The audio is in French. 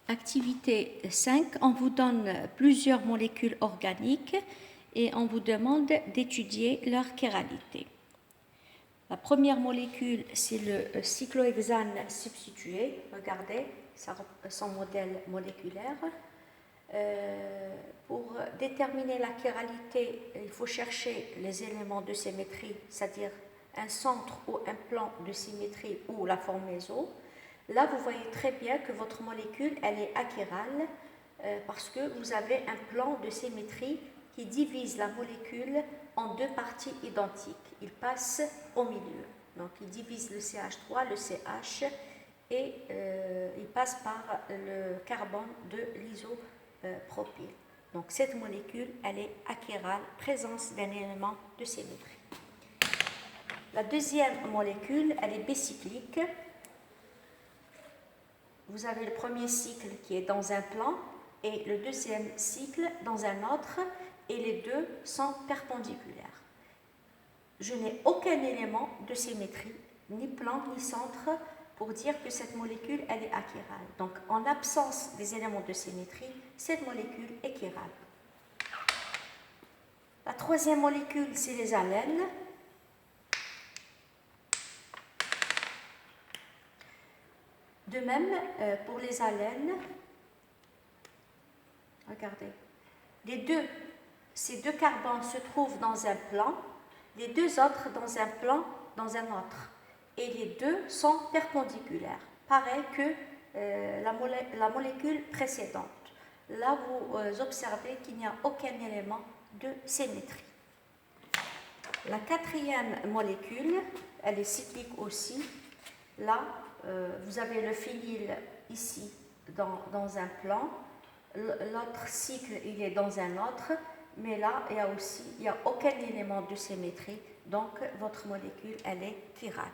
Activité 5, on vous donne plusieurs molécules organiques et on vous demande d'étudier leur chiralité. La première molécule, c'est le cyclohexane substitué. Regardez son modèle moléculaire. Pour déterminer la chiralité, il faut chercher les éléments de symétrie, c'est-à-dire un centre ou un plan de symétrie ou la forme méso. Là, vous voyez très bien que votre molécule, elle est achirale parce que vous avez un plan de symétrie qui divise la molécule en deux parties identiques. Il passe au milieu. Donc, il divise le CH3, le CH, et il passe par le carbone de l'isopropyl. Donc, cette molécule, elle est achirale, présence d'un élément de symétrie. La deuxième molécule, elle est bicyclique. Vous avez le premier cycle qui est dans un plan et le deuxième cycle dans un autre, et les deux sont perpendiculaires. Je n'ai aucun élément de symétrie, ni plan ni centre, pour dire que cette molécule, elle est achirale. Donc, en absence des éléments de symétrie, cette molécule est chirale. La troisième molécule, c'est les alènes. De même, pour les alènes, regardez, ces deux carbones se trouvent dans un plan, les deux autres dans un plan, dans un autre. Et les deux sont perpendiculaires, pareil que la molécule précédente. Là, vous observez qu'il n'y a aucun élément de symétrie. La quatrième molécule, elle est cyclique aussi. Là, vous avez le phényl ici dans un plan. L'autre cycle, il est dans un autre. Mais là, il n'y a aucun élément de symétrie. Donc, votre molécule, elle est chirale.